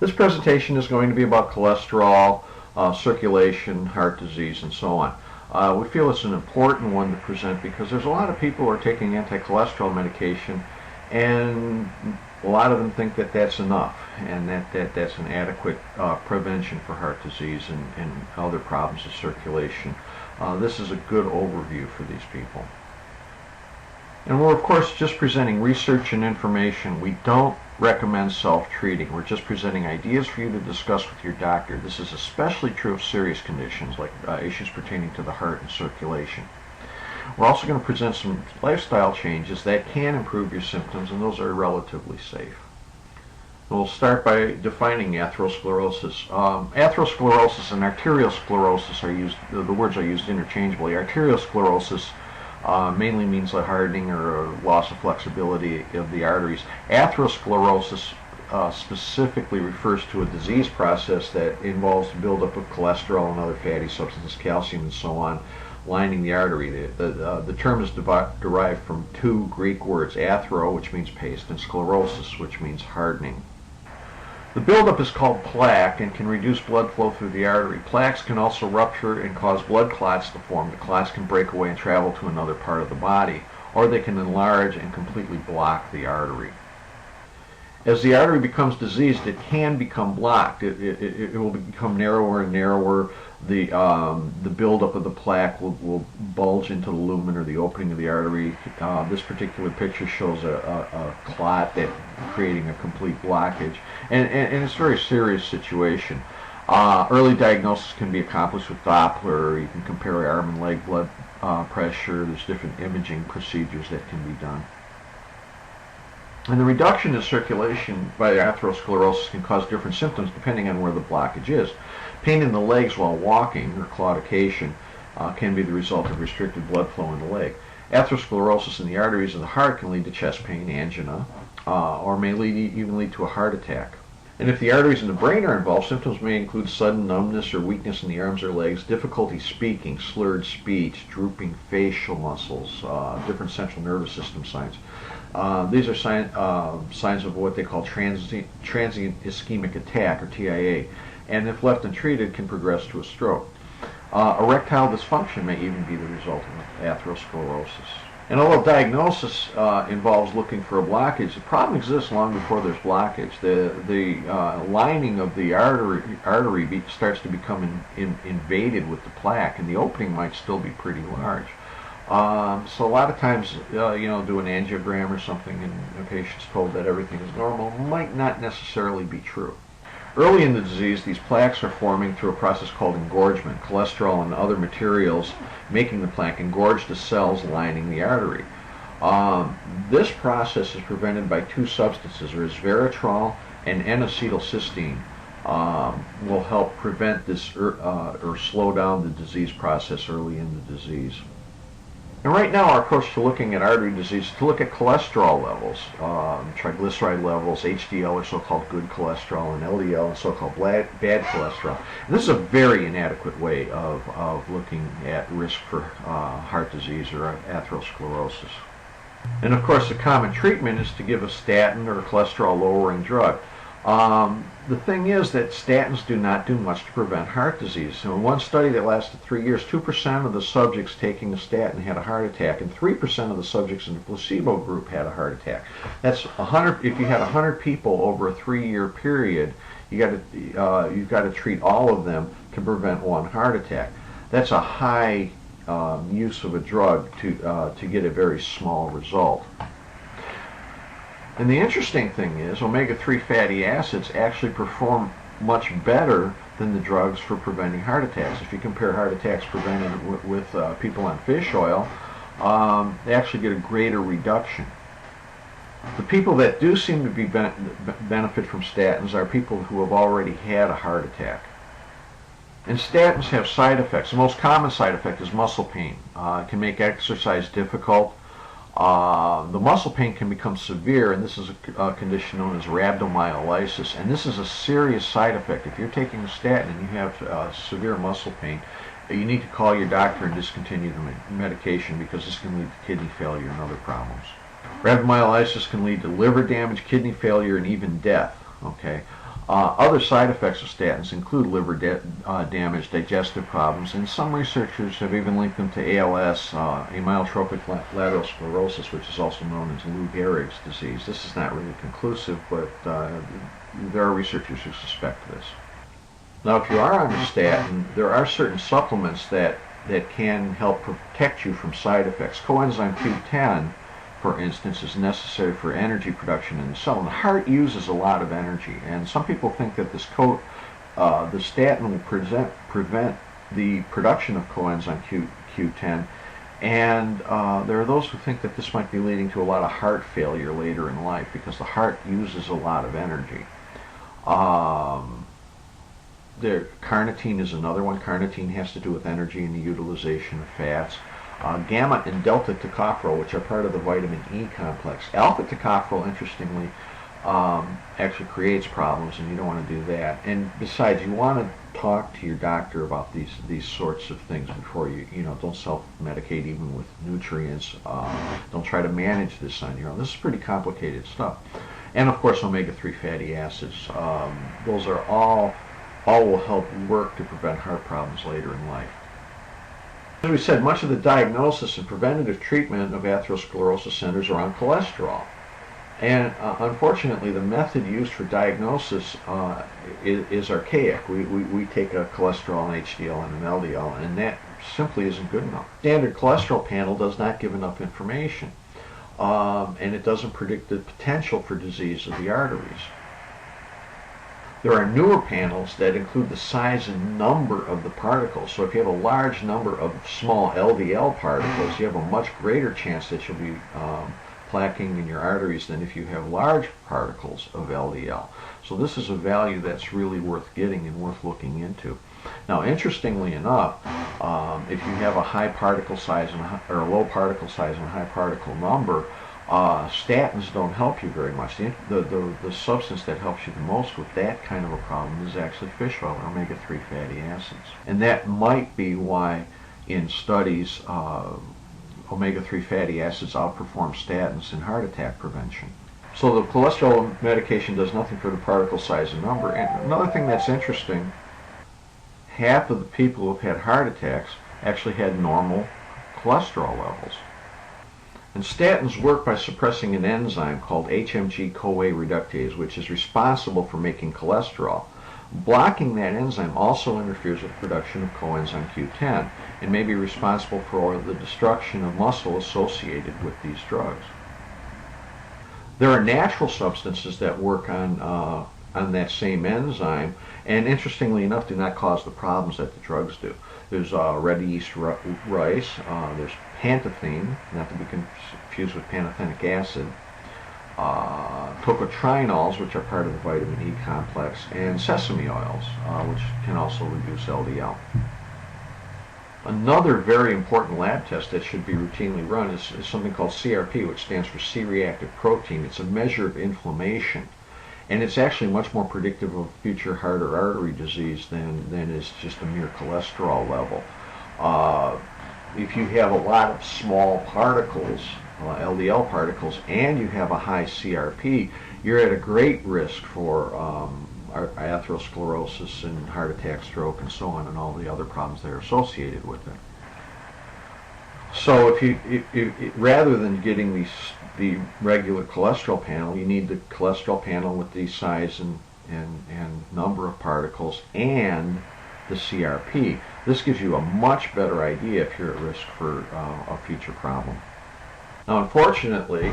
This presentation is going to be about cholesterol, circulation, heart disease, and so on. We feel it's an important one to present because there's a lot of people who are taking anti-cholesterol medication, and a lot of them think that that's enough and that's an adequate prevention for heart disease and other problems of circulation. This is a good overview for these people. And we're, of course, just presenting research and information. We don't recommend self-treating. We're just presenting ideas for you to discuss with your doctor. This is especially true of serious conditions like issues pertaining to the heart and circulation. We're also going to present some lifestyle changes that can improve your symptoms, and those are relatively safe. We'll start by defining atherosclerosis. Atherosclerosis and arteriosclerosis are used, the words are used interchangeably. Arteriosclerosis mainly means a hardening or a loss of flexibility of the arteries. Atherosclerosis specifically refers to a disease process that involves the buildup of cholesterol and other fatty substances, calcium and so on, lining the artery. The term is derived from two Greek words, athero, which means paste, and sclerosis, which means hardening. The buildup is called plaque and can reduce blood flow through the artery. Plaques can also rupture and cause blood clots to form. The clots can break away and travel to another part of the body, or they can enlarge and completely block the artery. As the artery becomes diseased, it can become blocked. It will become narrower and narrower. The buildup of the plaque will bulge into the lumen or the opening of the artery. This particular picture shows a clot that creating a complete blockage, and it's a very serious situation. Early diagnosis can be accomplished with Doppler. You can compare arm and leg blood pressure. There's different imaging procedures that can be done. And the reduction in circulation by atherosclerosis can cause different symptoms depending on where the blockage is. Pain in the legs while walking, or claudication, can be the result of restricted blood flow in the leg. Atherosclerosis in the arteries of the heart can lead to chest pain, angina, or may even lead to a heart attack. And if the arteries in the brain are involved, symptoms may include sudden numbness or weakness in the arms or legs, difficulty speaking, slurred speech, drooping facial muscles, different central nervous system signs. These are signs of what they call transient ischemic attack, or TIA, and if left untreated can progress to a stroke. Erectile dysfunction may even be the result of atherosclerosis. And although diagnosis involves looking for a blockage, the problem exists long before there's blockage. The lining of the artery starts to become invaded with the plaque, and the opening might still be pretty large. So a lot of times, do an angiogram or something, and the patient's told that everything is normal, might not necessarily be true. Early in the disease, these plaques are forming through a process called engorgement. Cholesterol and other materials making the plaque engorge the cells lining the artery. This process is prevented by two substances, resveratrol and N-acetylcysteine. Will help prevent this or slow down the disease process early in the disease. And right now our approach to looking at artery disease is to look at cholesterol levels, triglyceride levels, HDL, or so-called good cholesterol, and LDL, and so-called bad cholesterol. And this is a very inadequate way of looking at risk for heart disease or atherosclerosis. And of course the common treatment is to give a statin or a cholesterol-lowering drug. The thing is that statins do not do much to prevent heart disease. So in one study that lasted 3 years, 2% of the subjects taking a statin had a heart attack, and 3% of the subjects in the placebo group had a heart attack. That's 100. If you had 100 people over a 3-year period, you've got to treat all of them to prevent one heart attack. That's a high use of a drug to get a very small result. And the interesting thing is, omega-3 fatty acids actually perform much better than the drugs for preventing heart attacks. If you compare heart attacks prevented with people on fish oil, they actually get a greater reduction. The people that do seem to be benefit from statins are people who have already had a heart attack. And statins have side effects. The most common side effect is muscle pain. It can make exercise difficult. The muscle pain can become severe, and this is a condition known as rhabdomyolysis, and this is a serious side effect. If you're taking a statin and you have severe muscle pain, you need to call your doctor and discontinue the medication, because this can lead to kidney failure and other problems. Rhabdomyolysis can lead to liver damage, kidney failure, and even death. Okay, Other side effects of statins include liver damage, digestive problems, and some researchers have even linked them to ALS, amyotrophic lateral sclerosis, which is also known as Lou Gehrig's disease. This is not really conclusive, but there are researchers who suspect this. Now, if you are on a statin, there are certain supplements that can help protect you from side effects. Coenzyme Q10, for instance, is necessary for energy production in the cell. And the heart uses a lot of energy, and some people think that the statin will prevent the production of coenzyme Q10, and there are those who think that this might be leading to a lot of heart failure later in life because the heart uses a lot of energy. Carnitine is another one. Carnitine has to do with energy and the utilization of fats. Gamma and delta tocopherol, which are part of the vitamin E complex. Alpha tocopherol, interestingly, actually creates problems, and you don't want to do that. And besides, you want to talk to your doctor about these sorts of things before you don't self-medicate even with nutrients. Don't try to manage this on your own. This is pretty complicated stuff. And of course, omega-3 fatty acids. Those are all will help work to prevent heart problems later in life. As we said, much of the diagnosis and preventative treatment of atherosclerosis centers around cholesterol. And unfortunately, the method used for diagnosis is archaic. We take a cholesterol, an HDL, and an LDL, and that simply isn't good enough. Standard cholesterol panel does not give enough information, and it doesn't predict the potential for disease of the arteries. There are newer panels that include the size and number of the particles. So if you have a large number of small LDL particles, you have a much greater chance that you'll be plaquing in your arteries than if you have large particles of LDL. So this is a value that's really worth getting and worth looking into. Now, interestingly enough, if you have a high particle size or a low particle size and a high particle number, statins don't help you very much. The substance that helps you the most with that kind of a problem is actually fish oil, omega-3 fatty acids. And that might be why in studies omega-3 fatty acids outperform statins in heart attack prevention. So the cholesterol medication does nothing for the particle size and number. And another thing that's interesting, half of the people who have had heart attacks actually had normal cholesterol levels. And statins work by suppressing an enzyme called HMG-CoA reductase, which is responsible for making cholesterol. Blocking that enzyme also interferes with production of coenzyme Q10 and may be responsible for the destruction of muscle associated with these drugs. There are natural substances that work on that same enzyme, and interestingly enough, do not cause the problems that the drugs do. There's red yeast rice, there's pantethine, not to be confused with pantothenic acid, tocotrienols, which are part of the vitamin E complex, and sesame oils, which can also reduce LDL. Another very important lab test that should be routinely run is something called CRP, which stands for C-reactive protein. It's a measure of inflammation, and it's actually much more predictive of future heart or artery disease than is just a mere cholesterol level. If you have a lot of small particles, LDL particles, and you have a high CRP, you're at a great risk for atherosclerosis and heart attack, stroke, and so on, and all the other problems that are associated with it. So rather than getting the regular cholesterol panel, you need the cholesterol panel with the size and number of particles and the CRP. This gives you a much better idea if you're at risk for a future problem. Now, unfortunately,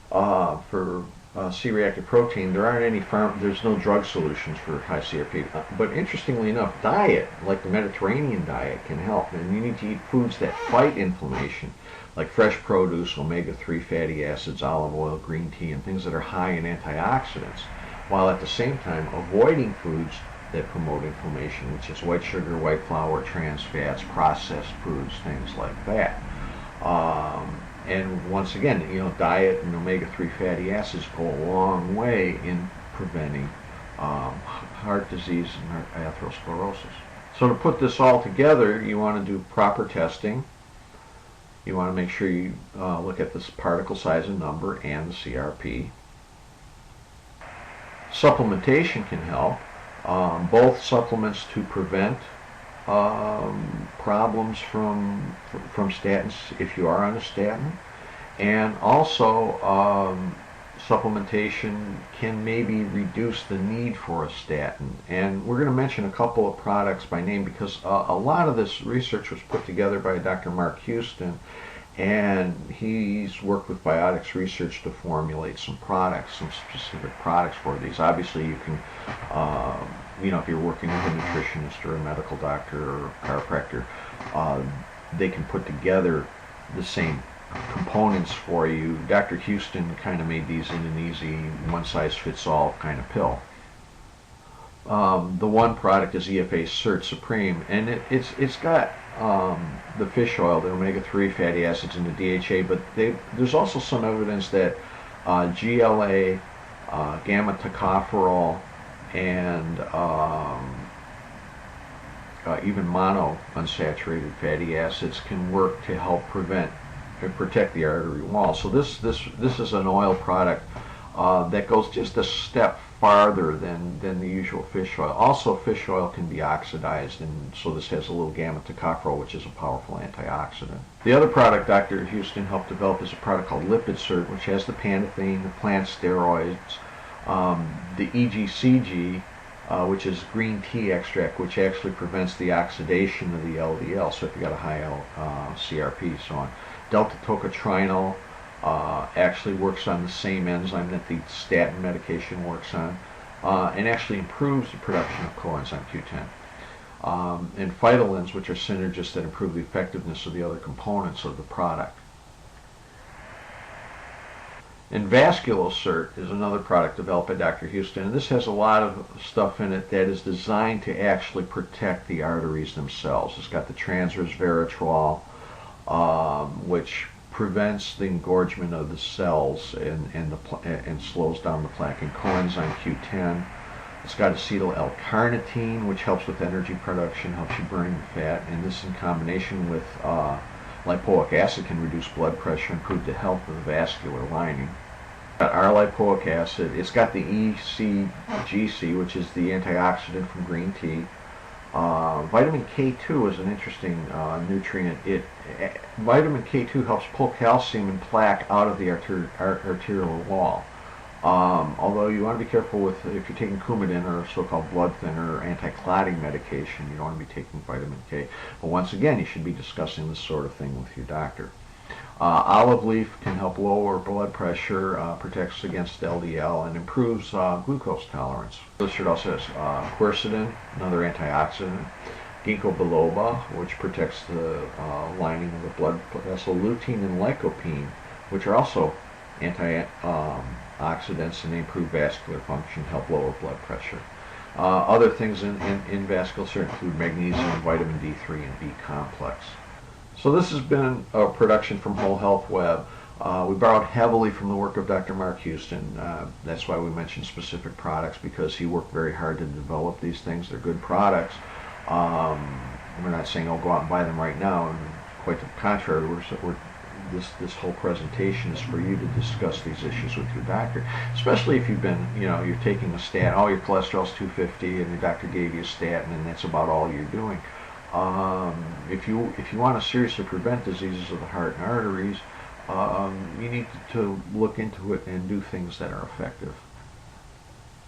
for C-reactive protein, there's no drug solutions for high CRP. But interestingly enough, diet, like the Mediterranean diet, can help. And you need to eat foods that fight inflammation, like fresh produce, omega-3 fatty acids, olive oil, green tea, and things that are high in antioxidants, while at the same time avoiding foods that promote inflammation, which is white sugar, white flour, trans fats, processed foods, things like that. And once again, diet and omega-3 fatty acids go a long way in preventing heart disease and atherosclerosis. So to put this all together, you want to do proper testing. You want to make sure you look at this particle size and number and the CRP. Supplementation can help. Both supplements to prevent problems from statins if you are on a statin, and also supplementation can maybe reduce the need for a statin. And we're going to mention a couple of products by name because a lot of this research was put together by Dr. Mark Houston, and he's worked with Biotics Research to formulate some products, some specific products for these. Obviously, you can, if you're working with a nutritionist or a medical doctor or a chiropractor, they can put together the same components for you. Dr. Houston kind of made these in an easy one-size-fits-all kind of pill. The one product is EFA Cert Supreme, and it's got the fish oil, the omega-3 fatty acids, and the DHA, but there's also some evidence that GLA, gamma tocopherol, and even mono unsaturated fatty acids can work to help prevent and protect the artery wall. So this is an oil product that goes just a step farther than the usual fish oil. Also, fish oil can be oxidized, and so this has a little gamma tocopherol, which is a powerful antioxidant. The other product Dr. Houston helped develop is a product called Lipid Cert, which has the panathine, the plant steroids, the EGCG, which is green tea extract, which actually prevents the oxidation of the LDL. So if you got a high CRP, so on. Delta-tocotrienol actually works on the same enzyme that the statin medication works on, and actually improves the production of coenzyme Q10. And phytolins, which are synergists that improve the effectiveness of the other components of the product. And Vasculocert is another product developed by Dr. Houston, and this has a lot of stuff in it that is designed to actually protect the arteries themselves. It's got the transresveratrol, which prevents the engorgement of the cells and slows down the plaque, and coenzyme Q10. It's got acetyl L-carnitine, which helps with energy production, helps you burn the fat, and this in combination with lipoic acid can reduce blood pressure, improve the health of the vascular lining. Our lipoic acid, it's got the ECGC, which is the antioxidant from green tea. Vitamin K2 is an interesting nutrient. Vitamin K2 helps pull calcium and plaque out of the arterial wall. Although you want to be careful with if you're taking Coumadin or so-called blood thinner or anti-clotting medication, you don't want to be taking vitamin K. But once again, you should be discussing this sort of thing with your doctor. Olive leaf can help lower blood pressure, protects against LDL, and improves glucose tolerance. This also has quercetin, another antioxidant, ginkgo biloba, which protects the lining of the blood vessel, lutein and lycopene, which are also antioxidants, and they improve vascular function, help lower blood pressure. Other things in Vasculocert include magnesium, vitamin D3, and B complex. So this has been a production from Whole Health Web. We borrowed heavily from the work of Dr. Mark Houston. That's why we mentioned specific products, because he worked very hard to develop these things. They're good products. We're not saying, oh, go out and buy them right now. And quite the contrary, this whole presentation is for you to discuss these issues with your doctor, especially if you've been, you're taking a statin. Oh, your cholesterol's 250, and your doctor gave you a statin, and that's about all you're doing. If you want to seriously prevent diseases of the heart and arteries, you need to look into it and do things that are effective.